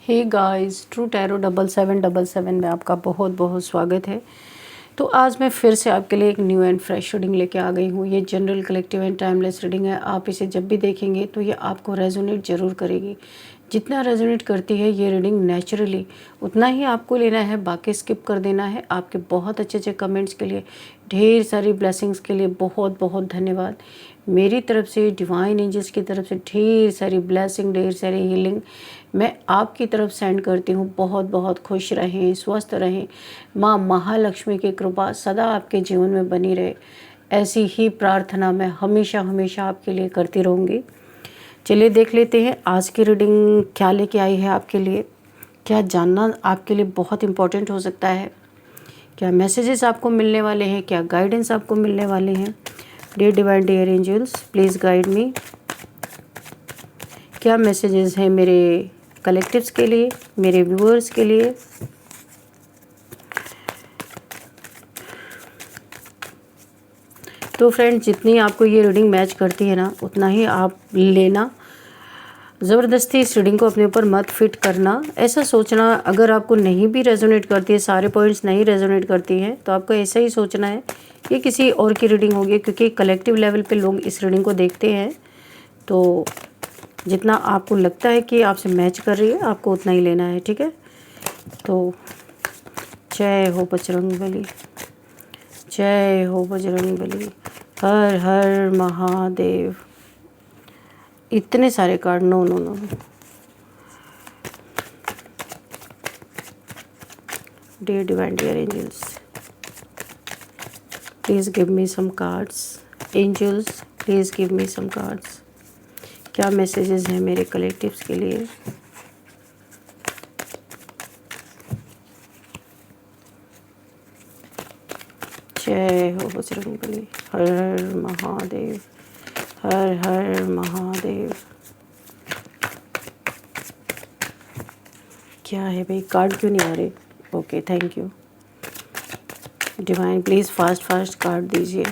Hey guys, true tarot 7777 में आपका बहुत बहुत स्वागत है। तो आज मैं फिर से आपके लिए एक न्यू एंड फ्रेश रीडिंग लेके आ गई हूँ। ये general collective and timeless reading है। आप इसे जब भी देखेंगे तो ये आपको रेजोनेट ज़रूर करेगी। जितना रेजोनेट करती है ये रीडिंग नेचुरली, उतना ही आपको लेना है, बाकी स्किप कर देना है। आपके बहुत अच्छे अच्छे कमेंट्स के लिए, ढेर सारी ब्लेसिंग्स के लिए बहुत बहुत धन्यवाद। मेरी तरफ से, डिवाइन एंजल्स की तरफ से ढेर सारी ब्लेसिंग, ढेर सारी हीलिंग मैं आपकी तरफ सेंड करती हूँ। बहुत बहुत खुश रहें, स्वस्थ रहें। माँ महालक्ष्मी की कृपा सदा आपके जीवन में बनी रहे, ऐसी ही प्रार्थना मैं हमेशा हमेशा आपके लिए करती रहूँगी। चलिए देख लेते हैं आज की रीडिंग क्या लेके आई है आपके लिए। क्या जानना आपके लिए बहुत इम्पोर्टेंट हो सकता है, क्या मैसेजेस आपको मिलने वाले हैं, क्या गाइडेंस आपको मिलने वाले हैं। Dear divine, dear angels, please guide me. क्या मैसेजेस हैं मेरे कलेक्टिव्स के लिए, मेरे व्यूअर्स के लिए। तो फ्रेंड्स, जितनी आपको ये रीडिंग मैच करती है ना, उतना ही आप लेना। ज़बरदस्ती इस रीडिंग को अपने ऊपर मत फिट करना। ऐसा सोचना, अगर आपको नहीं भी रेजोनेट करती है, सारे पॉइंट्स नहीं रेजोनेट करती हैं, तो आपको ऐसा ही सोचना है कि किसी और की रीडिंग होगी, क्योंकि कलेक्टिव लेवल पे लोग इस रीडिंग को देखते हैं। तो जितना आपको लगता है कि आपसे मैच कर रही है, आपको उतना ही लेना है, ठीक है। तो जय हो बजरंगबली, जय हो बजरंगबली, हर हर महादेव। इतने सारे card, no no no. Dear divine, dear angels, please give me some cards. Angels, please give me some cards. क्या मैसेजेस हैं मेरे कलेक्टिव्स के लिए। जय हो बजरंगबली, हर हर महादेव, हर हर महादेव। क्या है भाई, कार्ड क्यों नहीं आ रहे। Okay, thank you divine. Please fast fast card दीजिए।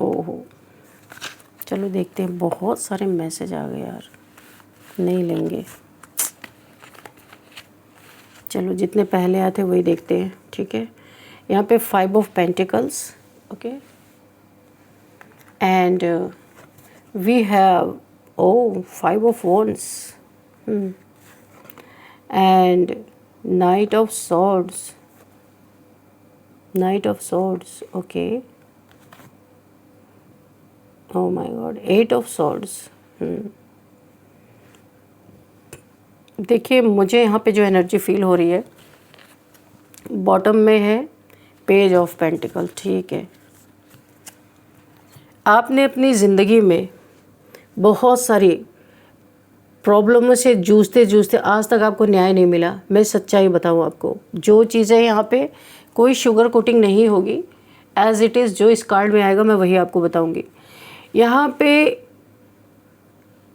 ओहो, चलो देखते हैं। बहुत सारे मैसेज आ गए यार, नहीं लेंगे। चलो जितने पहले आते वही देखते हैं, ठीक है। यहाँ पे 5 of pentacles, okay, and we have 5 of wands and knight of swords, knight of swords, okay. Oh my god, 8 of swords. देखिए, मुझे यहाँ पे जो एनर्जी फील हो रही है, बॉटम में है पेज ऑफ पेंटिकल, ठीक है। आपने अपनी ज़िंदगी में बहुत सारी प्रॉब्लमों से जूझते जूझते आज तक आपको न्याय नहीं मिला। मैं सच्चाई बताऊँ आपको, जो चीज़ें यहाँ पे कोई शुगर कोटिंग नहीं होगी, एज़ इट इज़ जो इस कार्ड में आएगा मैं वही आपको बताऊँगी। यहाँ पे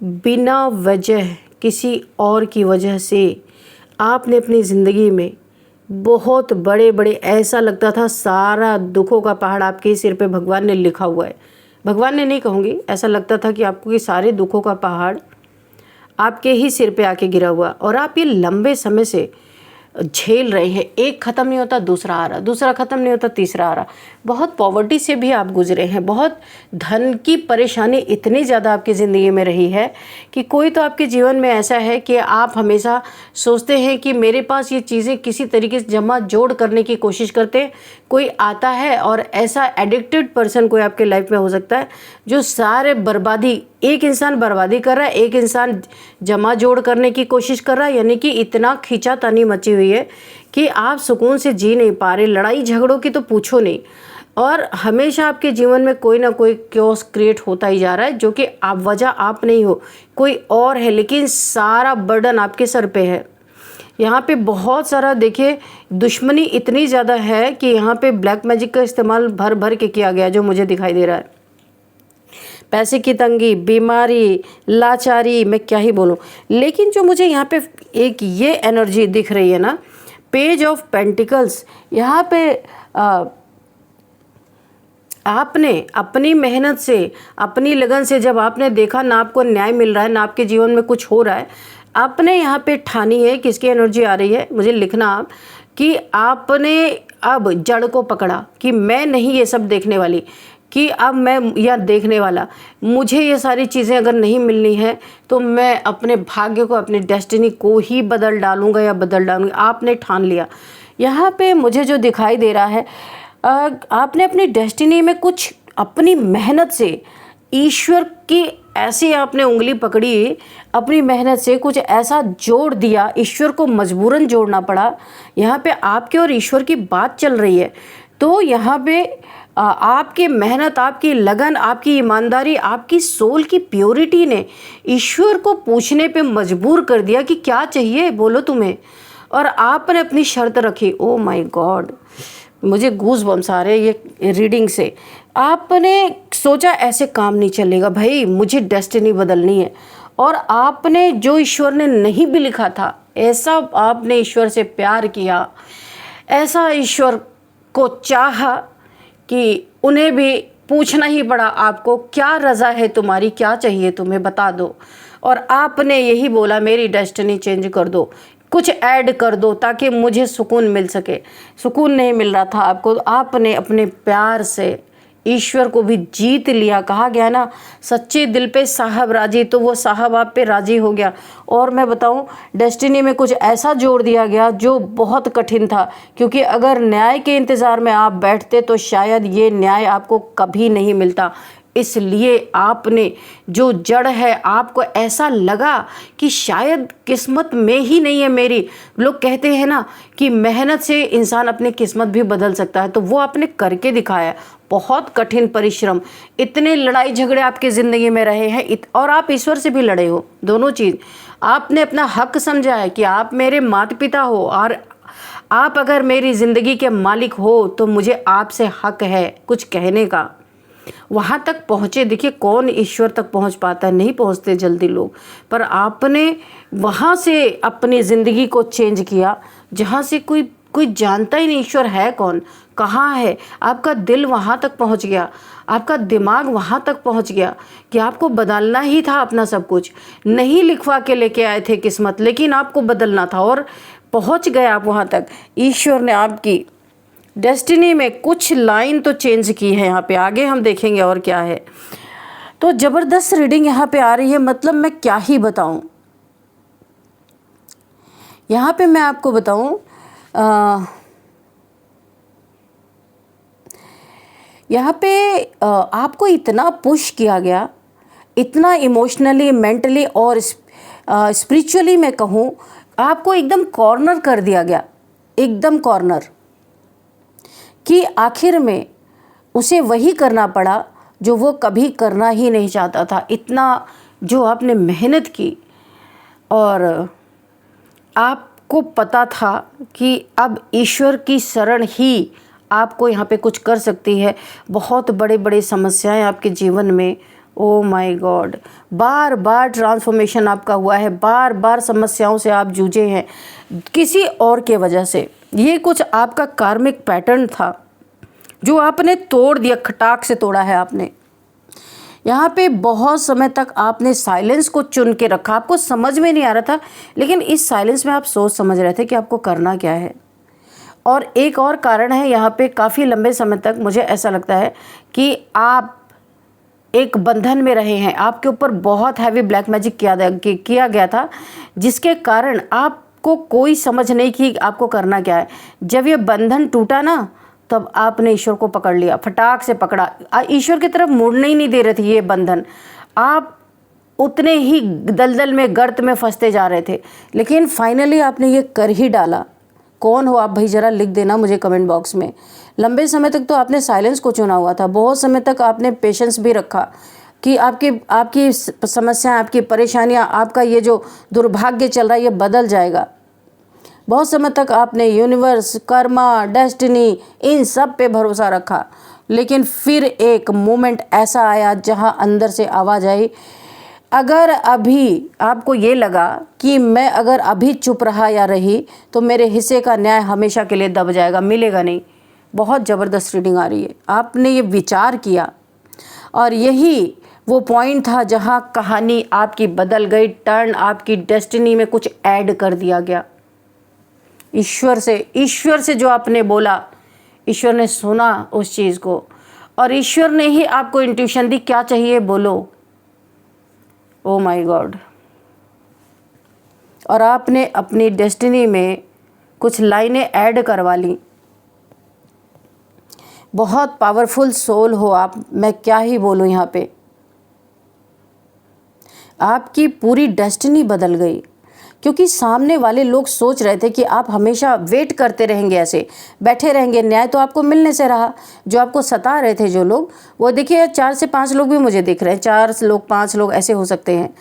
बिना वजह, किसी और की वजह से आपने अपनी ज़िंदगी में बहुत बड़े बड़े, ऐसा लगता था सारा दुखों का पहाड़ आपके ही सिर पे भगवान ने लिखा हुआ है। भगवान ने नहीं कहूँगी, ऐसा लगता था कि आपको कि सारे दुखों का पहाड़ आपके ही सिर पे आके गिरा हुआ, और आप ये लंबे समय से झेल रहे हैं। एक ख़त्म नहीं होता दूसरा आ रहा, दूसरा ख़त्म नहीं होता तीसरा आ रहा। बहुत पॉवर्टी से भी आप गुजरे हैं, बहुत धन की परेशानी इतनी ज़्यादा आपकी ज़िंदगी में रही है कि कोई तो आपके जीवन में ऐसा है कि आप हमेशा सोचते हैं कि मेरे पास ये चीज़ें किसी तरीके से जमा जोड़ करने की कोशिश करते हैं। कोई आता है और ऐसा एडिक्टेड पर्सन कोई आपके लाइफ में हो सकता है जो सारे बर्बादी, एक इंसान बर्बादी कर रहा है, एक इंसान जमा जोड़ करने की कोशिश कर रहा है। यानी कि इतना खींचातानी मची हुई है कि आप सुकून से जी नहीं पा रहे। लड़ाई झगड़ों की तो पूछो नहीं, और हमेशा आपके जीवन में कोई ना कोई क्योस क्रिएट होता ही जा रहा है, जो कि आप वजह आप नहीं हो, कोई और है, लेकिन सारा बर्डन आपके सर पे है। यहाँ पे बहुत सारा, देखिए, दुश्मनी इतनी ज़्यादा है कि यहाँ पे ब्लैक मैजिक का इस्तेमाल भर भर के किया गया, जो मुझे दिखाई दे रहा है। पैसे की तंगी, बीमारी, लाचारी, मैं क्या ही बोलूँ। लेकिन जो मुझे यहाँ पे एक ये एनर्जी दिख रही है ना, पेज ऑफ पेंटिकल्स, यहाँ पे आपने अपनी मेहनत से, अपनी लगन से जब आपने देखा ना आपको न्याय मिल रहा है, ना आपके जीवन में कुछ हो रहा है, आपने यहाँ पे ठानी है, किसकी एनर्जी आ रही है मुझे लिखना आप, कि आपने अब जड़ को पकड़ा कि मैं नहीं ये सब देखने वाली, कि अब मैं या देखने वाला, मुझे ये सारी चीज़ें अगर नहीं मिलनी है तो मैं अपने भाग्य को, अपनी डेस्टिनी को ही बदल डालूँगा या बदल डालूँगी। आपने ठान लिया। यहाँ पे मुझे जो दिखाई दे रहा है, आपने अपनी डेस्टिनी में कुछ अपनी मेहनत से, ईश्वर की ऐसी आपने उंगली पकड़ी, अपनी मेहनत से कुछ ऐसा जोड़ दिया, ईश्वर को मजबूरन जोड़ना पड़ा। यहाँ पे आपके और ईश्वर की बात चल रही है। तो यहाँ पे आपकी मेहनत, आपकी लगन, आपकी ईमानदारी, आपकी सोल की प्योरिटी ने ईश्वर को पूछने पे मजबूर कर दिया कि क्या चाहिए बोलो तुम्हें, और आपने अपनी शर्त रखी। ओ माय गॉड, मुझे गूज बम्स आ रहे हैं ये रीडिंग से। आपने सोचा ऐसे काम नहीं चलेगा भाई, मुझे डेस्टिनी बदलनी है, और आपने जो ईश्वर ने नहीं भी लिखा था, ऐसा आपने ईश्वर से प्यार किया, ऐसा ईश्वर को चाहा कि उन्हें भी पूछना ही पड़ा आपको, क्या रज़ा है तुम्हारी, क्या चाहिए तुम्हें बता दो। और आपने यही बोला मेरी डेस्टिनी चेंज कर दो, कुछ ऐड कर दो ताकि मुझे सुकून मिल सके। सुकून नहीं मिल रहा था आपको, आपने अपने प्यार से ईश्वर को भी जीत लिया। कहा गया ना, सच्चे दिल पे साहब राजी, तो वो साहब आप पे राजी हो गया। और मैं बताऊं, डेस्टिनी में कुछ ऐसा जोड़ दिया गया जो बहुत कठिन था, क्योंकि अगर न्याय के इंतज़ार में आप बैठते तो शायद ये न्याय आपको कभी नहीं मिलता। इसलिए आपने जो जड़ है, आपको ऐसा लगा कि शायद किस्मत में ही नहीं है मेरी। लोग कहते हैं ना कि मेहनत से इंसान अपनी किस्मत भी बदल सकता है, तो वो आपने करके दिखाया। बहुत कठिन परिश्रम, इतने लड़ाई झगड़े आपके ज़िंदगी में रहे हैं, और आप ईश्वर से भी लड़े हो। दोनों चीज़ आपने अपना हक समझा है कि आप मेरे माता पिता हो, और आप अगर मेरी ज़िंदगी के मालिक हो तो मुझे आपसे हक है कुछ कहने का। वहाँ तक पहुँचे। देखिए, कौन ईश्वर तक पहुँच पाता है, नहीं पहुँचते जल्दी लोग, पर आपने वहाँ से अपनी ज़िंदगी को चेंज किया जहाँ से कोई जानता ही नहीं ईश्वर है कौन, कहाँ है। आपका दिल वहाँ तक पहुँच गया, आपका दिमाग वहाँ तक पहुँच गया कि आपको बदलना ही था अपना सब कुछ। नहीं लिखवा के लेके आए थे किस्मत, लेकिन आपको बदलना था, और पहुँच गए आप वहाँ तक। ईश्वर ने आपकी डेस्टिनी में कुछ लाइन तो चेंज की है। यहाँ पे आगे हम देखेंगे और क्या है। तो ज़बरदस्त रीडिंग यहाँ पे आ रही है, मतलब मैं क्या ही बताऊँ। यहाँ पे मैं आपको बताऊँ, यहाँ पे आपको इतना पुश किया गया, इतना इमोशनली, मेंटली और स्पिरिचुअली मैं कहूँ, आपको एकदम कॉर्नर कर दिया गया, एकदम कॉर्नर, कि आखिर में उसे वही करना पड़ा जो वो कभी करना ही नहीं चाहता था। इतना जो आपने मेहनत की, और आपको पता था कि अब ईश्वर की शरण ही आपको यहाँ पे कुछ कर सकती है। बहुत बड़े बड़े समस्याएं आपके जीवन में, ओ my God, bar bar transformation आपका हुआ है, बार बार समस्याओं से आप जूझे हैं किसी और के वजह से। ये कुछ आपका कार्मिक पैटर्न था जो आपने तोड़ दिया, खटाक से तोड़ा है आपने। यहाँ पे बहुत समय तक आपने साइलेंस को चुन के रखा, आपको समझ में नहीं आ रहा था, लेकिन इस साइलेंस में आप सोच समझ रहे थे कि आपको करना क्या है। और एक और कारण है यहाँ पे, काफ़ी लंबे समय तक मुझे ऐसा लगता है कि आप एक बंधन में रहे हैं, आपके ऊपर बहुत हैवी ब्लैक मैजिक किया गया था, जिसके कारण आपको कोई समझ नहीं कि आपको करना क्या है। जब ये बंधन टूटा ना, तब आपने ईश्वर को पकड़ लिया, फटाक से पकड़ा। ईश्वर की तरफ मुड़ने ही नहीं दे रहे थे ये बंधन, आप उतने ही दलदल में, गर्त में फंसते जा रहे थे, लेकिन फाइनली आपने ये कर ही डाला। कौन हो आप भाई, ज़रा लिख देना मुझे कमेंट बॉक्स में। लंबे समय तक तो आपने साइलेंस को चुना हुआ था, बहुत समय तक आपने पेशेंस भी रखा कि आपकी समस्याएं, आपकी परेशानियां, आपका ये जो दुर्भाग्य चल रहा है ये बदल जाएगा। बहुत समय तक आपने यूनिवर्स, कर्मा, डेस्टिनी, इन सब पे भरोसा रखा, लेकिन फिर एक मोमेंट ऐसा आया जहां अंदर से आवाज़ आई, अगर अभी आपको ये लगा कि मैं अगर अभी चुप रहा या रही तो मेरे हिस्से का न्याय हमेशा के लिए दब जाएगा, मिलेगा नहीं, बहुत ज़बरदस्त रीडिंग आ रही है। आपने ये विचार किया और यही वो पॉइंट था जहाँ कहानी आपकी बदल गई, टर्न आपकी डेस्टिनी में कुछ ऐड कर दिया गया। ईश्वर से जो आपने बोला, ईश्वर ने सुना उस चीज़ को और ईश्वर ने ही आपको इंट्यूशन दी, क्या चाहिए बोलो। ओ माय गॉड। और आपने अपनी डेस्टिनी में कुछ लाइनें ऐड करवा ली। बहुत पावरफुल सोल हो आप, मैं क्या ही बोलूँ यहाँ पे। आपकी पूरी डेस्टिनी बदल गई क्योंकि सामने वाले लोग सोच रहे थे कि आप हमेशा वेट करते रहेंगे, ऐसे बैठे रहेंगे, न्याय तो आपको मिलने से रहा। जो आपको सता रहे थे जो लोग, वो देखिए 4 से 5 लोग भी मुझे दिख रहे हैं, 4 लोग 5 लोग ऐसे हो सकते हैं।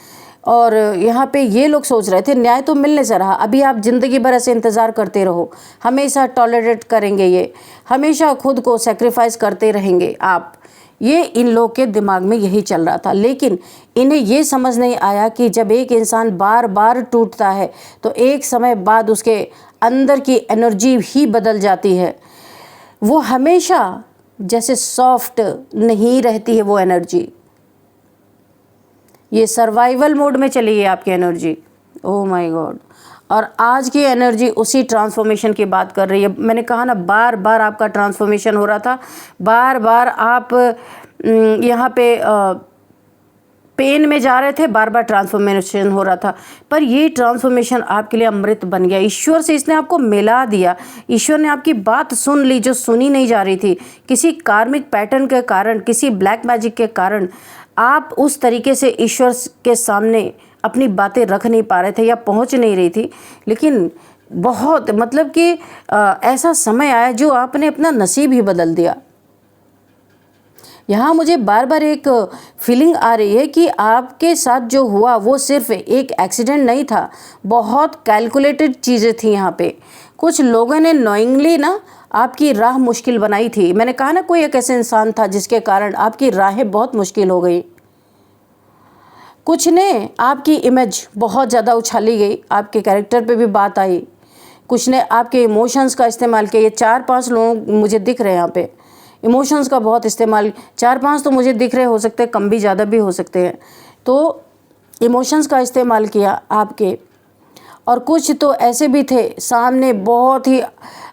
और यहाँ पे ये लोग सोच रहे थे न्याय तो मिलने से रहा, अभी आप ज़िंदगी भर ऐसे इंतज़ार करते रहो, हमेशा टॉलरेट करेंगे, ये हमेशा खुद को सेक्रीफाइस करते रहेंगे आप। ये इन लोग के दिमाग में यही चल रहा था। लेकिन इन्हें ये समझ नहीं आया कि जब एक इंसान बार बार टूटता है तो एक समय बाद उसके अंदर की एनर्जी ही बदल जाती है। वो हमेशा जैसे सॉफ्ट नहीं रहती है वो एनर्जी, ये सर्वाइवल मोड में चली है आपकी एनर्जी। Oh my God. और आज की एनर्जी उसी ट्रांसफॉर्मेशन की बात कर रही है। मैंने कहा ना, बार बार आपका ट्रांसफॉर्मेशन हो रहा था, बार बार आप यहाँ पे पेन में जा रहे थे, बार बार ट्रांसफॉर्मेशन हो रहा था, पर ये ट्रांसफॉर्मेशन आपके लिए अमृत बन गया। ईश्वर से इसने आपको मिला दिया। ईश्वर ने आपकी बात सुन ली जो सुनी नहीं जा रही थी। किसी कार्मिक पैटर्न के कारण, किसी ब्लैक मैजिक के कारण आप उस तरीके से ईश्वर के सामने अपनी बातें रख नहीं पा रहे थे या पहुंच नहीं रही थी। लेकिन बहुत मतलब कि ऐसा समय आया जो आपने अपना नसीब ही बदल दिया। यहाँ मुझे बार बार एक फीलिंग आ रही है कि आपके साथ जो हुआ वो सिर्फ एक एक्सीडेंट नहीं था, बहुत कैलकुलेटेड चीज़ें थी यहाँ पे। कुछ लोगों ने नोइंगली ना आपकी राह मुश्किल बनाई थी। मैंने कहा ना, कोई एक ऐसे इंसान था जिसके कारण आपकी राहें बहुत मुश्किल हो गई। कुछ ने आपकी इमेज बहुत ज़्यादा उछाली गई, आपके कैरेक्टर पे भी बात आई। कुछ ने आपके इमोशंस का इस्तेमाल किया। ये 4-5 लोग मुझे दिख रहे हैं यहाँ पे, इमोशंस का बहुत इस्तेमाल। 4-5 तो मुझे दिख रहे, हो सकते हैं कम भी ज़्यादा भी हो सकते हैं। तो इमोशंस का इस्तेमाल किया आपके। और कुछ तो ऐसे भी थे सामने बहुत ही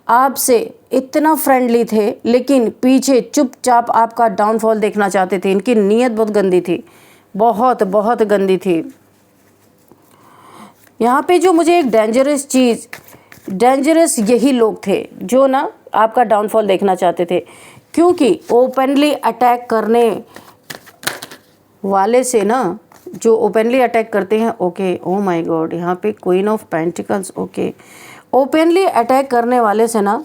आपसे इतना फ्रेंडली थे, लेकिन पीछे चुपचाप आपका डाउनफॉल देखना चाहते थे। इनकी नीयत बहुत गंदी थी, बहुत बहुत गंदी थी। यहाँ पे जो मुझे एक डेंजरस यही लोग थे जो ना आपका डाउनफॉल देखना चाहते थे, क्योंकि ओपनली अटैक करने वाले से ना, जो ओपनली अटैक करते हैं, ओके, ओ माय गॉड, यहाँ पे queen of pentacles, okay, openly attack करने वाले से ना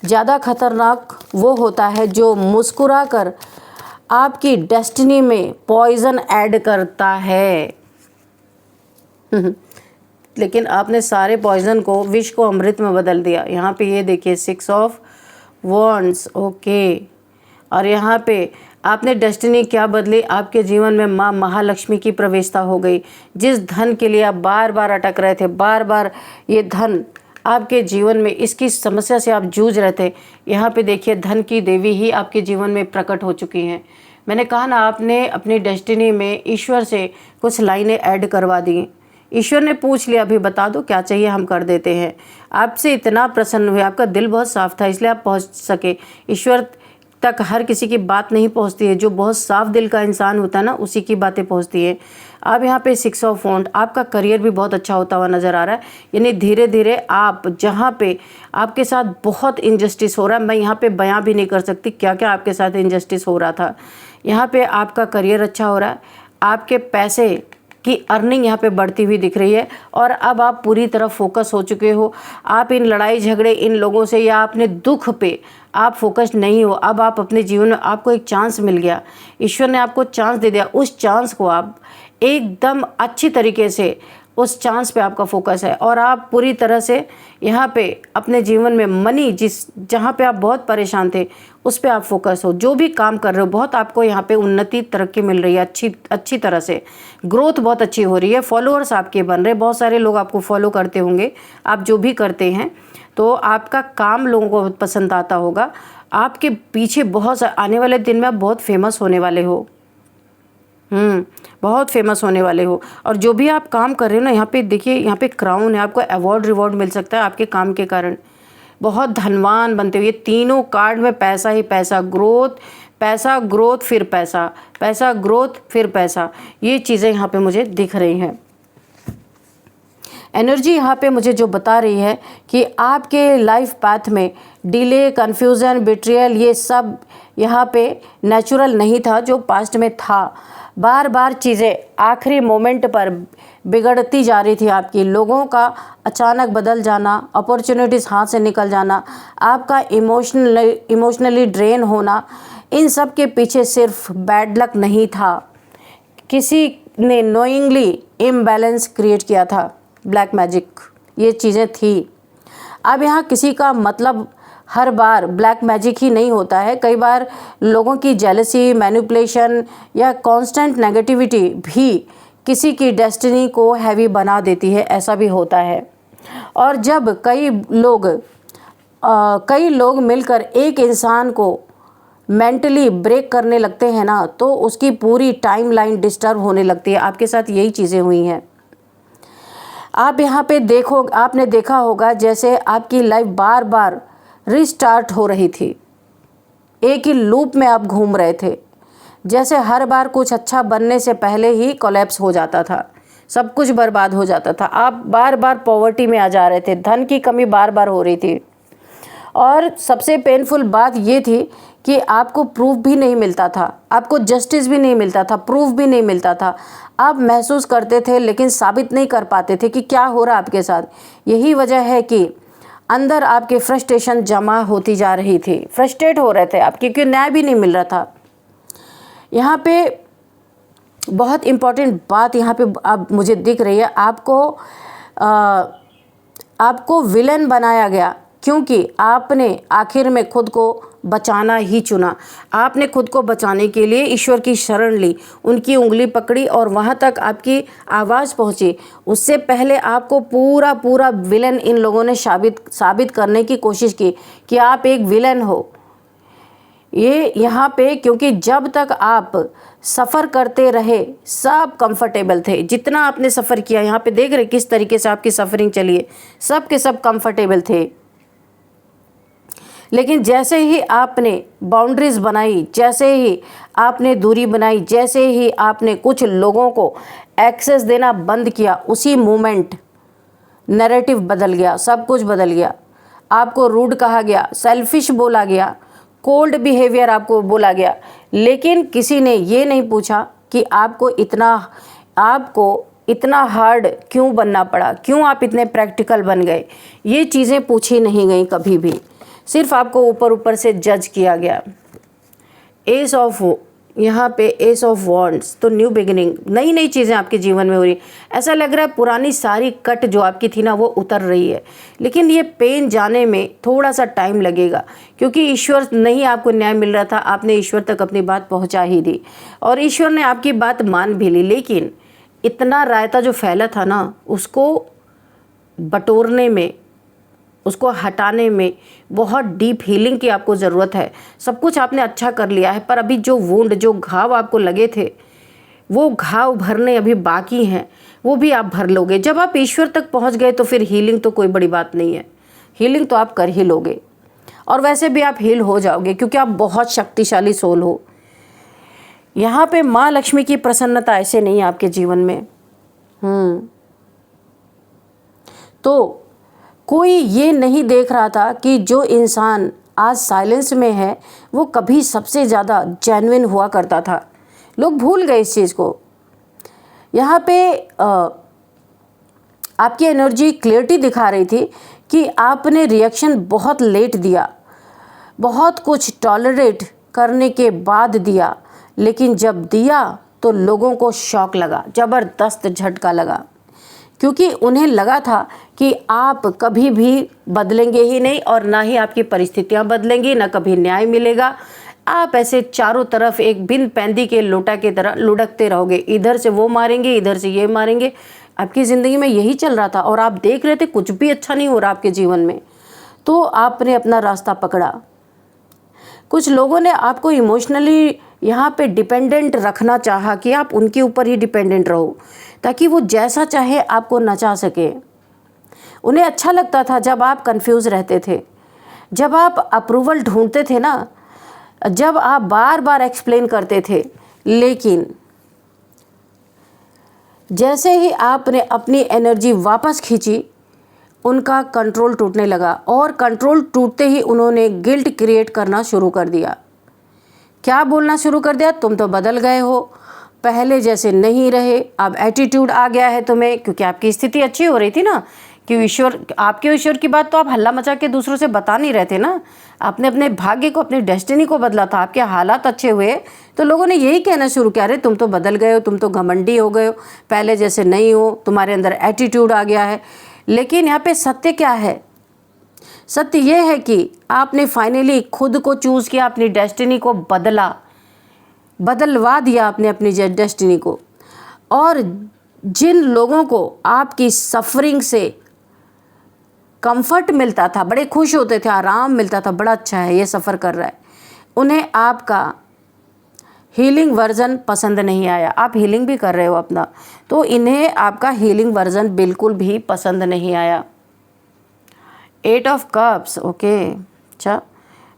ज़्यादा खतरनाक वो होता है जो मुस्कुरा कर आपकी डेस्टिनी में पॉइजन ऐड करता है। लेकिन आपने सारे पॉइजन को, विष को अमृत में बदल दिया। यहाँ पे ये देखिए 6 ऑफ वॉन्ड्स, ओके। और यहाँ पे आपने डेस्टिनी क्या बदली, आपके जीवन में माँ महालक्ष्मी की प्रवेशता हो गई। जिस धन के लिए आप बार बार अटक रहे थे, बार बार ये धन आपके जीवन में, इसकी समस्या से आप जूझ रहे थे, यहाँ पे देखिए धन की देवी ही आपके जीवन में प्रकट हो चुकी हैं। मैंने कहा ना, आपने अपनी डेस्टिनी में ईश्वर से कुछ लाइनें ऐड करवा दी। ईश्वर ने पूछ लिया, अभी बता दो क्या चाहिए, हम कर देते हैं। आपसे इतना प्रसन्न हुए, आपका दिल बहुत साफ था, इसलिए आप पहुंच सके। ईश्वर तक हर किसी की बात नहीं पहुंचती है, जो बहुत साफ दिल का इंसान होता है ना, उसी की बातें पहुंचती है। अब यहाँ पे 6 ऑफ वॉन्ड, आपका करियर भी बहुत अच्छा होता हुआ नज़र आ रहा है। यानी धीरे धीरे आप, जहाँ पे आपके साथ बहुत इनजस्टिस हो रहा है, मैं यहाँ पे बयां भी नहीं कर सकती क्या क्या आपके साथ इनजस्टिस हो रहा था। यहाँ पे आपका करियर अच्छा हो रहा है, आपके पैसे की अर्निंग यहाँ पे बढ़ती हुई दिख रही है, और अब आप पूरी तरह फोकस हो चुके हो। आप इन लड़ाई झगड़े, इन लोगों से या अपने दुख पे आप फोकस नहीं हो। अब आप अपने जीवन में, आपको एक चांस मिल गया, ईश्वर ने आपको चांस दे दिया। उस चांस को आप एकदम अच्छी तरीके से उस चांस पे आपका फोकस है और आप पूरी तरह से यहाँ पे अपने जीवन में मनी जहाँ पे आप बहुत परेशान थे उस पे आप फोकस हो। जो भी काम कर रहे हो बहुत आपको यहाँ पे उन्नति तरक्की मिल रही है, अच्छी तरह से ग्रोथ बहुत अच्छी हो रही है। फॉलोअर्स आपके बन रहे, बहुत सारे लोग आपको फॉलो करते होंगे आप जो भी करते हैं, तो आपका काम लोगों को बहुत पसंद आता होगा। आपके पीछे बहुत आने वाले दिन में आप बहुत फेमस होने वाले हो, बहुत फेमस होने वाले हो। और जो भी आप काम कर रहे हो ना, यहाँ पे देखिए, यहाँ पे क्राउन है, आपको अवार्ड रिवॉर्ड मिल सकता है आपके काम के कारण। बहुत धनवान बनते हो। ये तीनों कार्ड में पैसा ही पैसा, पैसा ग्रोथ फिर पैसा, पैसा ग्रोथ फिर पैसा, ये चीज़ें यहाँ पे मुझे दिख रही हैं। एनर्जी यहाँ पे मुझे जो बता रही है कि आपके लाइफ पाथ में डिले, कन्फ्यूज़न, बिट्रियल, ये सब यहाँ पे नेचुरल नहीं था जो पास्ट में था। बार बार चीज़ें आखिरी मोमेंट पर बिगड़ती जा रही थी आपकी। लोगों का अचानक बदल जाना, अपॉर्चुनिटीज़ हाथ से निकल जाना, आपका इमोशनली ड्रेन होना, इन सब के पीछे सिर्फ बैड लक नहीं था, किसी ने नोइंगली इम्बैलेंस क्रिएट किया था, ब्लैक मैजिक, ये चीज़ें थी। अब यहाँ किसी का मतलब हर बार ब्लैक मैजिक ही नहीं होता है। कई बार लोगों की जेलसी, मैनिपुलेशन या कांस्टेंट नेगेटिविटी भी किसी की डेस्टिनी को हैवी बना देती है, ऐसा भी होता है। और जब कई लोग मिलकर एक इंसान को मेंटली ब्रेक करने लगते हैं ना, तो उसकी पूरी टाइमलाइन डिस्टर्ब होने लगती है। आपके साथ यही चीज़ें हुई हैं। आप यहाँ पे आपने देखा होगा जैसे आपकी लाइफ बार बार रिस्टार्ट हो रही थी, एक ही लूप में आप घूम रहे थे। जैसे हर बार कुछ अच्छा बनने से पहले ही कोलैप्स हो जाता था, सब कुछ बर्बाद हो जाता था। आप बार बार पॉवर्टी में आ जा रहे थे, धन की कमी बार बार हो रही थी। और सबसे पेनफुल बात ये थी कि आपको प्रूफ भी नहीं मिलता था, आपको जस्टिस भी नहीं मिलता था, प्रूफ भी नहीं मिलता था। आप महसूस करते थे लेकिन साबित नहीं कर पाते थे कि क्या हो रहा है आपके साथ। यही वजह है कि अंदर आपके फ्रस्ट्रेशन जमा होती जा रही थी, फ्रस्ट्रेट हो रहे थे आप, क्योंकि न्याय भी नहीं मिल रहा था। यहाँ पे बहुत इम्पॉर्टेंट बात यहाँ पे अब मुझे दिख रही है, आपको विलन बनाया गया क्योंकि आपने आखिर में खुद को बचाना ही चुना। आपने खुद को बचाने के लिए ईश्वर की शरण ली, उनकी पकड़ी और वहाँ तक आपकी आवाज़ पहुँची। उससे पहले आपको पूरा विलन इन लोगों ने साबित करने की कोशिश की कि आप एक विलन हो। ये यहाँ पे, क्योंकि जब तक आप सफ़र करते रहे सब कंफर्टेबल थे। जितना आपने सफ़र किया, यहाँ पे देख रहे किस तरीके से आपकी सफ़रिंग चली है, सब के सब कंफर्टेबल थे। लेकिन जैसे ही आपने बाउंड्रीज बनाई, जैसे ही आपने दूरी बनाई, जैसे ही आपने कुछ लोगों को एक्सेस देना बंद किया, उसी मोमेंट नैरेटिव बदल गया, सब कुछ बदल गया। आपको रूड कहा गया, सेल्फिश बोला गया, कोल्ड बिहेवियर आपको बोला गया। लेकिन किसी ने ये नहीं पूछा कि आपको इतना हार्ड क्यों बनना पड़ा, क्यों आप इतने प्रैक्टिकल बन गए। ये चीज़ें पूछी नहीं गई कभी भी, सिर्फ आपको ऊपर से जज किया गया। यहाँ पे एस ऑफ वॉन्ड्स, तो न्यू बिगिनिंग, नई चीज़ें आपके जीवन में हो रही। ऐसा लग रहा है पुरानी सारी कट जो आपकी थी ना वो उतर रही है, लेकिन ये पेन जाने में थोड़ा सा टाइम लगेगा, क्योंकि ईश्वर नहीं आपको न्याय मिल रहा था। आपने ईश्वर तक अपनी बात पहुंचा ही दी और ईश्वर ने आपकी बात मान भी ली। लेकिन इतना रायता जो फैला था ना, उसको बटोरने में, उसको हटाने में बहुत डीप हीलिंग की आपको ज़रूरत है। सब कुछ आपने अच्छा कर लिया है, पर अभी जो घाव आपको लगे थे, वो घाव भरने अभी बाकी हैं, वो भी आप भर लोगे। जब आप ईश्वर तक पहुंच गए तो फिर हीलिंग तो कोई बड़ी बात नहीं है, हीलिंग तो आप कर ही लोगे। और वैसे भी आप हील हो जाओगे, क्योंकि आप बहुत शक्तिशाली सोल हो। यहाँ पे माँ लक्ष्मी की प्रसन्नता ऐसे नहीं है आपके जीवन में। तो कोई ये नहीं देख रहा था कि जो इंसान आज साइलेंस में है वो कभी सबसे ज़्यादा जेन्युइन हुआ करता था। लोग भूल गए इस चीज़ को। यहाँ पे आपकी एनर्जी क्लियरिटी दिखा रही थी कि आपने रिएक्शन बहुत लेट दिया, बहुत कुछ टॉलरेट करने के बाद दिया, लेकिन जब दिया तो लोगों को शॉक लगा, ज़बरदस्त झटका लगा। क्योंकि उन्हें लगा था कि आप कभी भी बदलेंगे ही नहीं और ना ही आपकी परिस्थितियां बदलेंगी, ना कभी न्याय मिलेगा। आप ऐसे चारों तरफ एक बिन पैंदी के लोटा की तरह लुढ़कते रहोगे, इधर से वो मारेंगे, इधर से ये मारेंगे। आपकी ज़िंदगी में यही चल रहा था और आप देख रहे थे कुछ भी अच्छा नहीं हो रहा आपके जीवन में, तो आपने अपना रास्ता पकड़ा। कुछ लोगों ने आपको इमोशनली यहाँ पे डिपेंडेंट रखना चाहा कि आप उनके ऊपर ही डिपेंडेंट रहो, ताकि वो जैसा चाहे आपको नचा सके। उन्हें अच्छा लगता था जब आप कंफ्यूज रहते थे, जब आप अप्रूवल ढूंढते थे ना, जब आप बार बार एक्सप्लेन करते थे। लेकिन जैसे ही आपने अपनी एनर्जी वापस खींची, उनका कंट्रोल टूटने लगा और कंट्रोल टूटते ही उन्होंने गिल्ट क्रिएट करना शुरू कर दिया। क्या बोलना शुरू कर दिया? तुम तो बदल गए हो, पहले जैसे नहीं रहे, अब एटीट्यूड आ गया है तुम्हें, क्योंकि आपकी स्थिति अच्छी हो रही थी ना, कि आपके ईश्वर की बात तो आप हल्ला मचा के दूसरों से बता नहीं रहे थे ना। आपने अपने भाग्य को, अपनी डेस्टिनी को बदला था, आपके हालात अच्छे हुए तो लोगों ने यही कहना शुरू किया, अरे तुम तो बदल गए हो, तुम तो घमंडी हो गए हो, पहले जैसे नहीं हो, तुम्हारे अंदर एटीट्यूड आ गया है। लेकिन यहाँ पे सत्य क्या है? सत्य ये है कि आपने फाइनली खुद को चूज़ किया, अपनी डेस्टिनी को बदलवा दिया आपने अपनी डेस्टिनी को। और जिन लोगों को आपकी सफरिंग से कंफर्ट मिलता था, बड़े खुश होते थे, आराम मिलता था, बड़ा अच्छा है ये सफ़र कर रहा है, उन्हें आपका हीलिंग वर्जन पसंद नहीं आया। आप हीलिंग भी कर रहे हो अपना, तो इन्हें आपका हीलिंग वर्जन बिल्कुल भी पसंद नहीं आया। 8 ऑफ कप्स, ओके। अच्छा,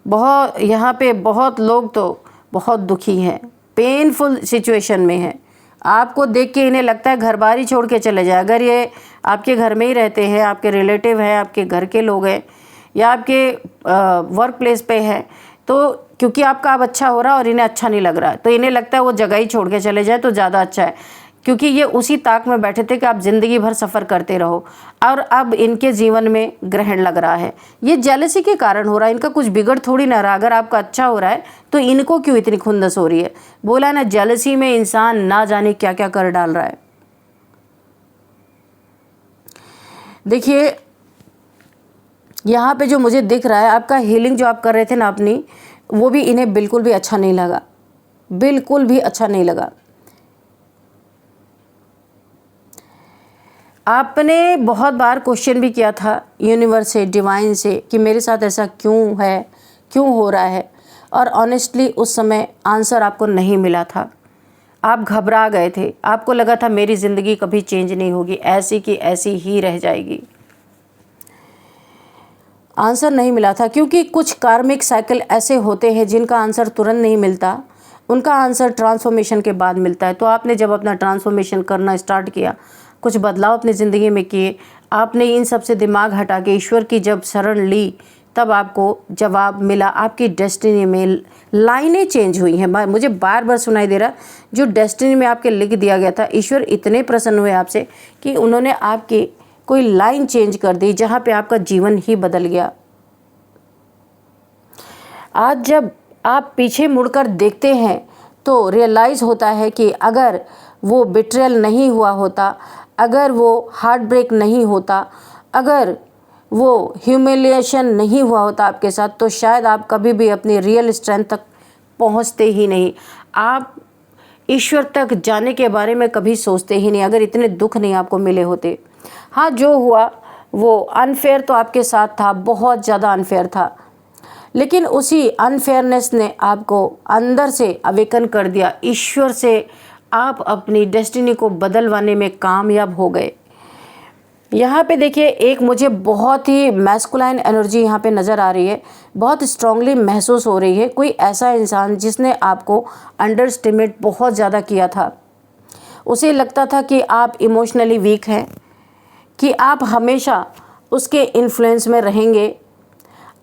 बहुत यहाँ पे बहुत लोग तो बहुत दुखी हैं, पेनफुल सिचुएशन में हैं। आपको देख के इन्हें लगता है घर बार ही छोड़ के चले जाए। अगर ये आपके घर में ही रहते हैं, आपके रिलेटिव हैं, आपके घर के लोग हैं, या आपके वर्क प्लेस पे है, तो क्योंकि आपका अब अच्छा हो रहा है और इन्हें अच्छा नहीं लग रहा है, तो इन्हें लगता है वो जगह ही छोड़ के चले जाए तो ज़्यादा अच्छा है, क्योंकि ये उसी ताक में बैठे थे कि आप ज़िंदगी भर सफ़र करते रहो और अब इनके जीवन में ग्रहण लग रहा है। ये जेलसी के कारण हो रहा है, इनका कुछ बिगड़ थोड़ी ना रहा। अगर आपका अच्छा हो रहा है तो इनको क्यों इतनी खुंदस हो रही है? बोला ना, जेलसी में इंसान ना जाने क्या क्या कर डाल रहा है। देखिए यहाँ पे जो मुझे दिख रहा है, आपका हीलिंग जो आप कर रहे थे ना अपनी, वो भी इन्हें बिल्कुल भी अच्छा नहीं लगा, बिल्कुल भी अच्छा नहीं लगा। आपने बहुत बार क्वेश्चन भी किया था यूनिवर्स से, डिवाइन से, कि मेरे साथ ऐसा क्यों है, क्यों हो रहा है, और ऑनेस्टली उस समय आंसर आपको नहीं मिला था। आप घबरा गए थे, आपको लगा था मेरी ज़िंदगी कभी चेंज नहीं होगी, ऐसी की ऐसी ही रह जाएगी। आंसर नहीं मिला था क्योंकि कुछ कार्मिक साइकिल ऐसे होते हैं जिनका आंसर तुरंत नहीं मिलता, उनका आंसर ट्रांसफॉर्मेशन के बाद मिलता है। तो आपने जब अपना ट्रांसफॉर्मेशन करना स्टार्ट किया, कुछ बदलाव अपनी ज़िंदगी में किए, आपने इन सब से दिमाग हटा के ईश्वर की जब शरण ली, तब आपको जवाब मिला। आपकी डेस्टिनी में लाइनें चेंज हुई हैं। मुझे बार बार सुनाई दे रहा, जो डेस्टिनी में आपके लिख दिया गया था, ईश्वर इतने प्रसन्न हुए आपसे कि उन्होंने आपकी कोई लाइन चेंज कर दी, जहाँ पे आपका जीवन ही बदल गया। आज जब आप पीछे मुड़कर देखते हैं तो रियलाइज़ होता है कि अगर वो बिट्रेयल नहीं हुआ होता, अगर वो हार्ट ब्रेक नहीं होता, अगर वो ह्यूमिलिएशन नहीं हुआ होता आपके साथ, तो शायद आप कभी भी अपनी रियल स्ट्रेंथ तक पहुंचते ही नहीं। आप ईश्वर तक जाने के बारे में कभी सोचते ही नहीं, अगर इतने दुख नहीं आपको मिले होते। हाँ, जो हुआ वो अनफेयर तो आपके साथ था, बहुत ज़्यादा अनफेयर था, लेकिन उसी अनफेयरनेस ने आपको अंदर से अवेकन कर दिया। ईश्वर से आप अपनी डेस्टिनी को बदलवाने में कामयाब हो गए। यहाँ पे देखिए, एक मुझे बहुत ही मैस्कुलाइन एनर्जी यहाँ पे नज़र आ रही है, बहुत स्ट्रांगली महसूस हो रही है। कोई ऐसा इंसान जिसने आपको अंडरस्टिमेट बहुत ज़्यादा किया था, उसे लगता था कि आप इमोशनली वीक हैं, कि आप हमेशा उसके इन्फ्लुएंस में रहेंगे,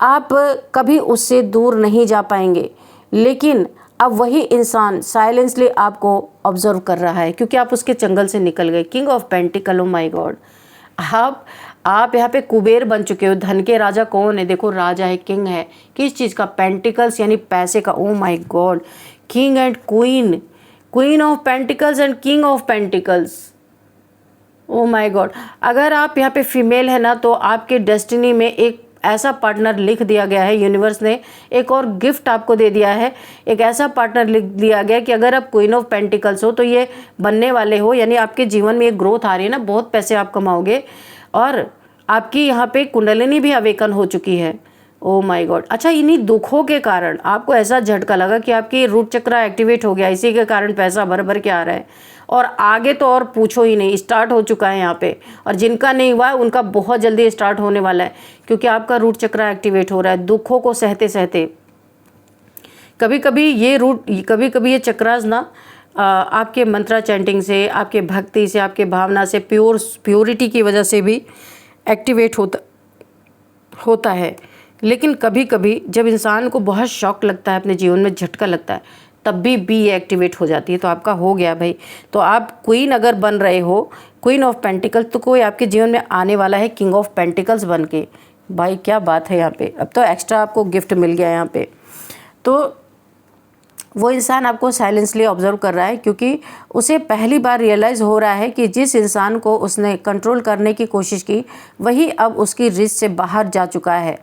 आप कभी उससे दूर नहीं जा पाएंगे। लेकिन अब वही इंसान साइलेंसली आपको ऑब्जर्व कर रहा है, क्योंकि आप उसके चंगल से निकल गए। King of pentacle, O my God, आप यहाँ पे कुबेर बन चुके हो। धन के राजा कौन है? देखो, राजा है, किंग है, किस चीज़ का? पेंटिकल्स यानी पैसे का। ओ my God, king and queen, queen of pentacles and king of pentacles. O my God, अगर आप यहाँ पे फीमेल है ना, तो आपके डेस्टिनी में एक ऐसा पार्टनर लिख दिया गया है, यूनिवर्स ने एक और गिफ्ट आपको दे दिया है। एक ऐसा पार्टनर लिख दिया गया कि अगर आप क्वीन ऑफ पेंटिकल्स हो तो ये बनने वाले हो, यानी आपके जीवन में एक ग्रोथ आ रही है ना, बहुत पैसे आप कमाओगे और आपकी यहाँ पे कुंडलिनी भी अवेकन हो चुकी है। ओ माय गॉड, अच्छा इन्हीं दुखों के कारण आपको ऐसा झटका लगा कि आपकी रूट चक्र एक्टिवेट हो गया, इसी के कारण पैसा भर भर के आ रहा है और आगे तो और पूछो ही नहीं, स्टार्ट हो चुका है यहाँ पे। और जिनका नहीं हुआ है उनका बहुत जल्दी स्टार्ट होने वाला है, क्योंकि आपका रूट चक्र एक्टिवेट हो रहा है। दुखों को सहते सहते कभी कभी ये चक्रास ना आपके मंत्रा चैंटिंग से, आपके भक्ति से, आपके भावना से, प्योरिटी की वजह से भी एक्टिवेट होता है। लेकिन कभी कभी जब इंसान को बहुत शॉक लगता है, अपने जीवन में झटका लगता है, तब भी ये एक्टिवेट हो जाती है। तो आपका हो गया भाई। तो आप क्वीन अगर बन रहे हो, क्वीन ऑफ पेंटिकल्स, तो कोई आपके जीवन में आने वाला है किंग ऑफ पेंटिकल्स बन के। भाई क्या बात है यहाँ पे, अब तो एक्स्ट्रा आपको गिफ्ट मिल गया यहाँ पे। तो वो इंसान आपको साइलेंसली ऑब्जर्व कर रहा है, क्योंकि उसे पहली बार रियलाइज़ हो रहा है कि जिस इंसान को उसने कंट्रोल करने की कोशिश की, वही अब उसकी रीच से बाहर जा चुका है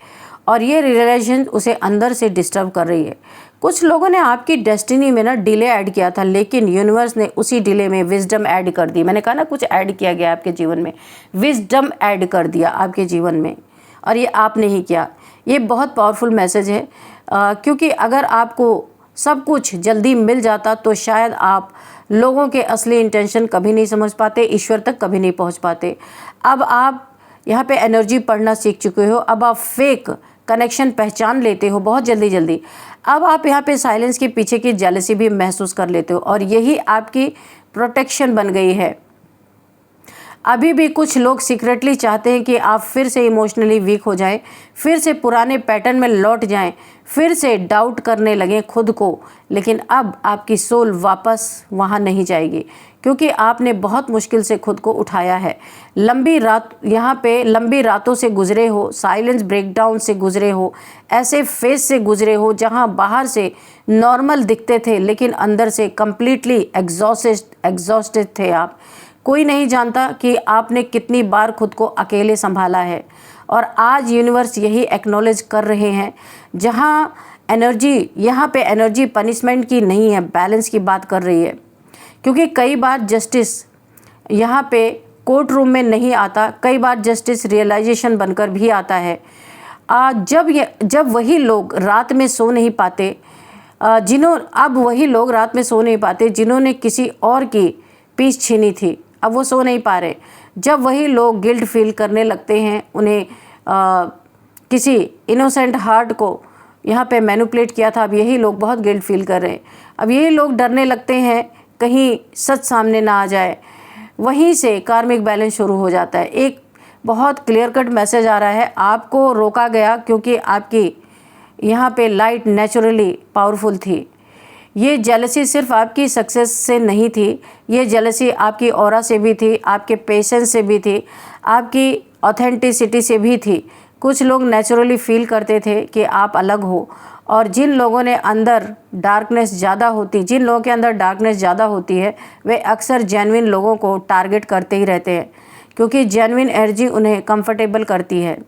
और ये रियलाइजेशन उसे अंदर से डिस्टर्ब कर रही है। कुछ लोगों ने आपकी डेस्टिनी में ना डिले ऐड किया था, लेकिन यूनिवर्स ने उसी डिले में विजडम ऐड कर दी। मैंने कहा ना, कुछ ऐड किया गया आपके जीवन में, विजडम ऐड कर दिया आपके जीवन में, और ये आपने ही किया। ये बहुत पावरफुल मैसेज है, क्योंकि अगर आपको सब कुछ जल्दी मिल जाता तो शायद आप लोगों के असली इंटेंशन कभी नहीं समझ पाते, ईश्वर तक कभी नहीं पहुंच पाते। अब आप यहाँ पे एनर्जी पढ़ना सीख चुके हो, अब आप फेक कनेक्शन पहचान लेते हो बहुत जल्दी। अब आप यहाँ पे साइलेंस के पीछे की जेलसी भी महसूस कर लेते हो, और यही आपकी प्रोटेक्शन बन गई है। अभी भी कुछ लोग सीक्रेटली चाहते हैं कि आप फिर से इमोशनली वीक हो जाएं, फिर से पुराने पैटर्न में लौट जाएं, फिर से डाउट करने लगें खुद को। लेकिन अब आपकी सोल वापस वहाँ नहीं जाएगी, क्योंकि आपने बहुत मुश्किल से खुद को उठाया है। लंबी रातों से गुजरे हो, साइलेंस ब्रेकडाउन से गुजरे हो, ऐसे फेज से गुजरे हो जहाँ बाहर से नॉर्मल दिखते थे, लेकिन अंदर से कम्प्लीटली एग्जॉस्टेड थे आप। कोई नहीं जानता कि आपने कितनी बार खुद को अकेले संभाला है, और आज यूनिवर्स यही एक्नॉलेज कर रहे हैं। जहाँ यहाँ पे एनर्जी पनिशमेंट की नहीं है, बैलेंस की बात कर रही है। क्योंकि कई बार जस्टिस यहाँ पे कोर्ट रूम में नहीं आता, कई बार जस्टिस रियलाइजेशन बनकर भी आता है। जब वही लोग रात में सो नहीं पाते, जिन्होंने किसी और की पीस छीनी थी, अब वो सो नहीं पा रहे। जब वही लोग गिल्ट फील करने लगते हैं, उन्हें किसी इनोसेंट हार्ट को यहाँ पे मैनिपुलेट किया था, अब यही लोग बहुत गिल्ट फील कर रहे हैं। अब यही लोग डरने लगते हैं कहीं सच सामने ना आ जाए। वहीं से कार्मिक बैलेंस शुरू हो जाता है। एक बहुत क्लियर कट मैसेज आ रहा है, आपको रोका गया क्योंकि आपकी यहाँ पे लाइट नेचुरली पावरफुल थी। ये जेलसी सिर्फ आपकी सक्सेस से नहीं थी, ये जेलसी आपकी ऑरा से भी थी, आपके पेशेंस से भी थी, आपकी ऑथेंटिसिटी से भी थी। कुछ लोग नेचुरली फील करते थे कि आप अलग हो, और जिन लोगों के अंदर डार्कनेस ज़्यादा होती है, वे अक्सर जेन्युइन लोगों को टारगेट करते ही रहते हैं, क्योंकि जेन्युइन एनर्जी उन्हें कंफर्टेबल करती है।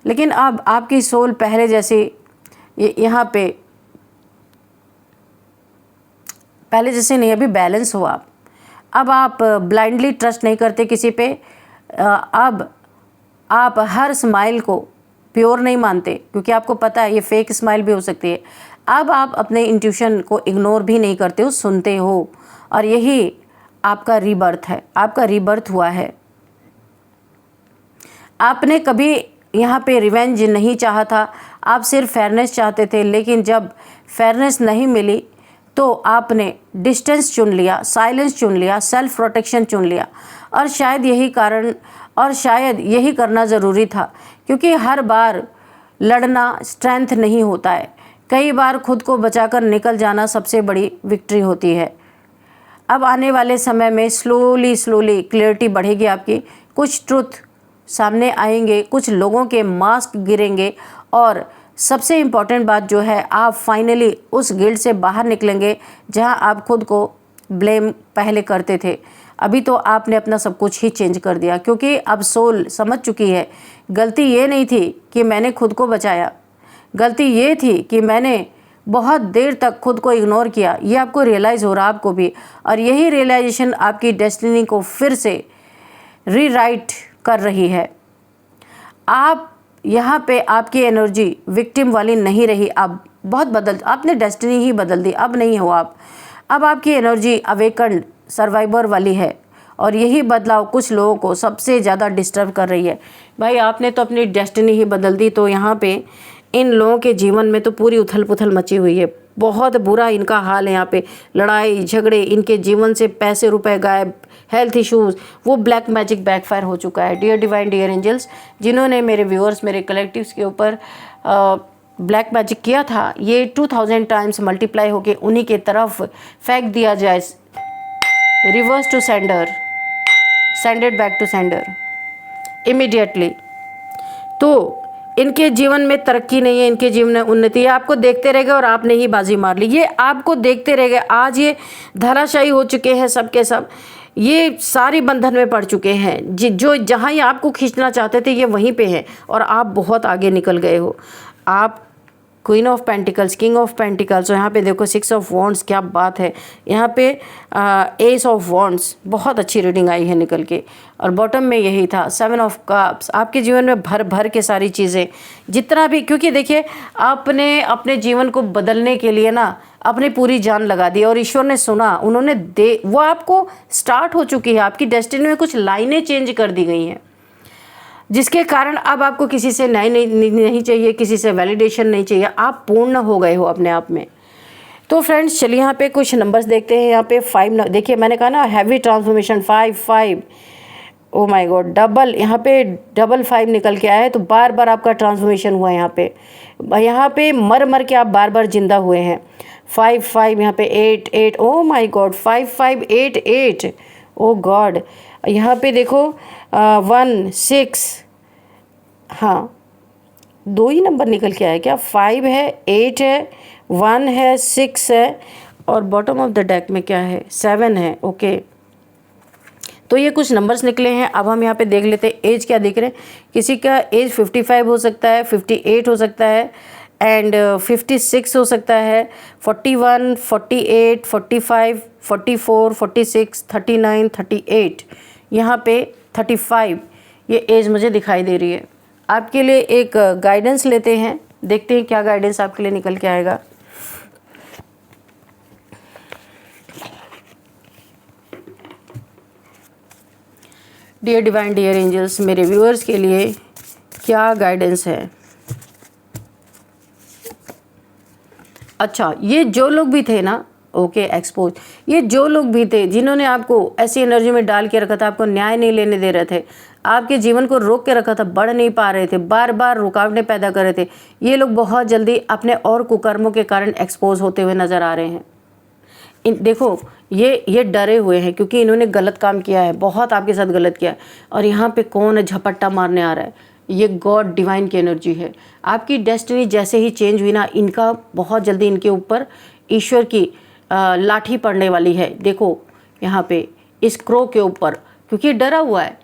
लेकिन अब आपकी सोल पहले जैसी यहाँ पे पहले जैसे नहीं, अभी बैलेंस हो आप। अब आप ब्लाइंडली ट्रस्ट नहीं करते किसी पे। अब आप हर स्माइल को प्योर नहीं मानते, क्योंकि आपको पता है ये फेक स्माइल भी हो सकती है। अब आप अपने इंट्यूशन को इग्नोर भी नहीं करते हो, सुनते हो, और यही आपका रीबर्थ है। आपका रीबर्थ हुआ है। आपने कभी यहाँ पे रिवेंज नहीं चाहा था, आप सिर्फ फेयरनेस चाहते थे। लेकिन जब फेयरनेस नहीं मिली तो आपने डिस्टेंस चुन लिया, साइलेंस चुन लिया, सेल्फ प्रोटेक्शन चुन लिया। और शायद यही करना ज़रूरी था, क्योंकि हर बार लड़ना स्ट्रेंथ नहीं होता है। कई बार खुद को बचाकर निकल जाना सबसे बड़ी विक्ट्री होती है। अब आने वाले समय में स्लोली क्लियरिटी बढ़ेगी आपकी। कुछ ट्रुथ सामने आएंगे, कुछ लोगों के मास्क गिरेंगे, और सबसे इम्पॉर्टेंट बात जो है, आप फाइनली उस गिल्ट से बाहर निकलेंगे जहां आप खुद को ब्लेम पहले करते थे। अभी तो आपने अपना सब कुछ ही चेंज कर दिया, क्योंकि अब सोल समझ चुकी है गलती ये नहीं थी कि मैंने खुद को बचाया, गलती ये थी कि मैंने बहुत देर तक खुद को इग्नोर किया। ये आपको रियलाइज़ हो रहा है आपको भी, और यही रियलाइजेशन आपकी डेस्टिनी को फिर से रीराइट कर रही है। आप यहाँ पे आपकी एनर्जी विक्टिम वाली नहीं रही, अब बहुत आपने डेस्टिनी ही बदल दी, अब नहीं हो आप। अब आपकी एनर्जी अवेकन्ड सर्वाइवर वाली है, और यही बदलाव कुछ लोगों को सबसे ज़्यादा डिस्टर्ब कर रही है। भाई आपने तो अपनी डेस्टिनी ही बदल दी, तो यहाँ पे इन लोगों के जीवन में तो पूरी उथल पुथल मची हुई है, बहुत बुरा इनका हाल है। यहाँ पे लड़ाई झगड़े, इनके जीवन से पैसे रुपए गायब, हेल्थ इश्यूज़, वो ब्लैक मैजिक बैकफायर हो चुका है। डियर डिवाइन, डियर एंजल्स, जिन्होंने मेरे व्यूअर्स, मेरे कलेक्टिव्स के ऊपर ब्लैक मैजिक किया था, ये 2000 टाइम्स मल्टीप्लाई होके उन्हीं के तरफ फेंक दिया जाए। Reverse to sender, send it back to sender immediately. तो इनके जीवन में तरक्की नहीं है, इनके जीवन में उन्नति है। आपको देखते रह गए और आपने ही बाजी मार ली, ये आपको देखते रह गए। आज ये धराशायी हो चुके हैं सब के सब, ये सारी बंधन में पड़ चुके हैं। जो जहाँ ये आपको खींचना चाहते थे ये वहीं पे हैं, और आप बहुत आगे निकल गए हो। आप queen of pentacles, king of pentacles, और यहाँ पे देखो 6 ऑफ वॉन्ड्स, क्या बात है। यहाँ पे एस ऑफ वॉन्ड्स, बहुत अच्छी रीडिंग आई है निकल के, और बॉटम में यही था 7 ऑफ कप्स। आपके जीवन में भर भर के सारी चीज़ें, जितना भी, क्योंकि देखिए आपने अपने जीवन को बदलने के लिए ना अपनी पूरी जान लगा दी, और ईश्वर ने सुना, उन्होंने वो आपको स्टार्ट हो चुकी है। आपकी डेस्टिनी में कुछ लाइनें चेंज कर दी गई हैं, जिसके कारण अब आपको किसी से नहीं चाहिए, किसी से वैलिडेशन नहीं चाहिए। आप पूर्ण हो गए हो अपने आप में। तो फ्रेंड्स चलिए यहाँ पे कुछ नंबर्स देखते हैं। यहाँ पे 5, देखिए मैंने कहा ना heavy transformation, 5 O my God, double, यहाँ पे डबल 5 निकल के आया है। तो बार बार आपका ट्रांसफॉर्मेशन हुआ है यहाँ पे मर के आप बार बार जिंदा हुए हैं। 5 यहाँ पे 8 oh my God, 5 8 8 oh God. यहाँ पे देखो 1 6, हाँ 2 ही नंबर निकल के आया क्या? 5 है, 8 है, 1 है, 6 है, और बॉटम ऑफ द डेक में क्या है? 7 है। ओके, तो ये कुछ नंबर्स निकले हैं। अब हम यहाँ पे देख लेते हैं एज क्या दिख रहे हैं। किसी का एज 55 हो सकता है, 58 हो सकता है, एंड 56 हो सकता है, 41, 48, 45, 44, 46, 39, 38, यहाँ पे 35 ये एज मुझे दिखाई दे रही है। आपके लिए एक गाइडेंस लेते हैं, देखते हैं क्या गाइडेंस आपके लिए निकल के आएगा। डियर डिवाइन, डियर एंजल्स, मेरे व्यूअर्स के लिए क्या गाइडेंस है? अच्छा, ये जो लोग भी थे ना, ओके एक्सपोज, ये जो लोग भी थे जिन्होंने आपको ऐसी एनर्जी में डाल के रखा था, आपको न्याय नहीं लेने दे रहे थे, आपके जीवन को रोक के रखा था, बढ़ नहीं पा रहे थे, बार बार रुकावटें पैदा कर रहे थे, ये लोग बहुत जल्दी अपने और कुकर्मों के कारण एक्सपोज होते हुए नज़र आ रहे हैं। देखो ये डरे हुए हैं क्योंकि इन्होंने गलत काम किया है, बहुत आपके साथ गलत किया है। और यहाँ पे कौन है झपट्टा मारने आ रहा है? ये गॉड डिवाइन की एनर्जी है। आपकी डेस्टिनी जैसे ही चेंज हुई ना, इनका बहुत जल्दी इनके ऊपर ईश्वर की लाठी पड़ने वाली है। देखो यहाँ पे इस क्रो के ऊपर, क्योंकि डरा हुआ है,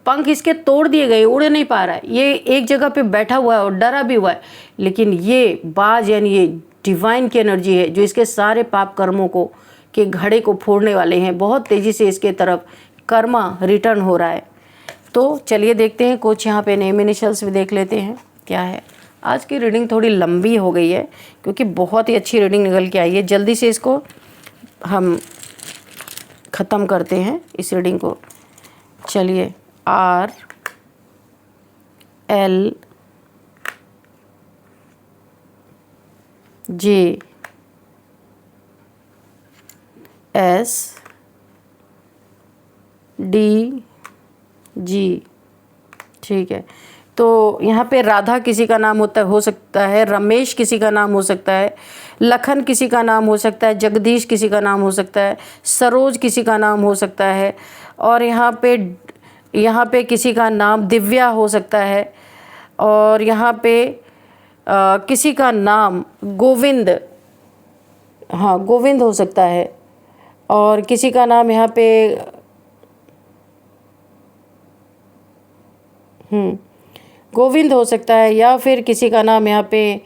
पंख इसके तोड़ दिए गए, उड़ नहीं पा रहा है, ये एक जगह पे बैठा हुआ है और डरा भी हुआ है। लेकिन ये बाज यानी ये डिवाइन की एनर्जी है जो इसके सारे पाप कर्मों को के घड़े को फोड़ने वाले हैं। बहुत तेज़ी से इसके तरफ कर्मा रिटर्न हो रहा है। तो चलिए देखते हैं, कुछ यहाँ पे नेम इनिशियल्स भी देख लेते हैं क्या है। आज की रीडिंग थोड़ी लंबी हो गई है क्योंकि बहुत ही अच्छी रीडिंग निकल के आई है। जल्दी से इसको हम ख़त्म करते हैं इस रीडिंग को। चलिए, R L J S D G, ठीक है। तो यहाँ पे राधा किसी का नाम हो सकता है, रमेश किसी का नाम हो सकता है, लखन किसी का नाम हो सकता है, जगदीश किसी का नाम हो सकता है, सरोज किसी का नाम हो सकता है, और यहाँ पे किसी का नाम दिव्या हो सकता है, और यहाँ पे किसी का नाम गोविंद, हाँ गोविंद हो सकता है, और किसी का नाम यहाँ पे गोविंद हो सकता है, या फिर किसी का नाम यहाँ पे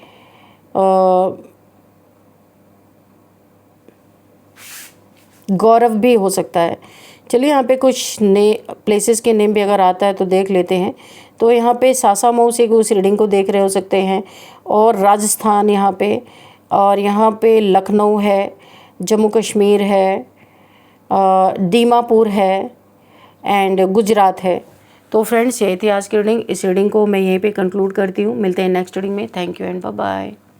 गौरव भी हो सकता है। चलिए यहाँ पे कुछ नए प्लेसेस के नेम भी अगर आता है तो देख लेते हैं। तो यहाँ पे सासामऊ से उस रीडिंग को देख रहे हो सकते हैं, और राजस्थान यहाँ पे, और यहाँ पे लखनऊ है, जम्मू कश्मीर है, दीमापुर है, एंड गुजरात है। तो फ्रेंड्स, यही थी आज की रीडिंग। इस रीडिंग को मैं यहीं पे कंक्लूड करती हूँ। मिलते हैं नेक्स्ट रीडिंग में। Thank you and bye bye.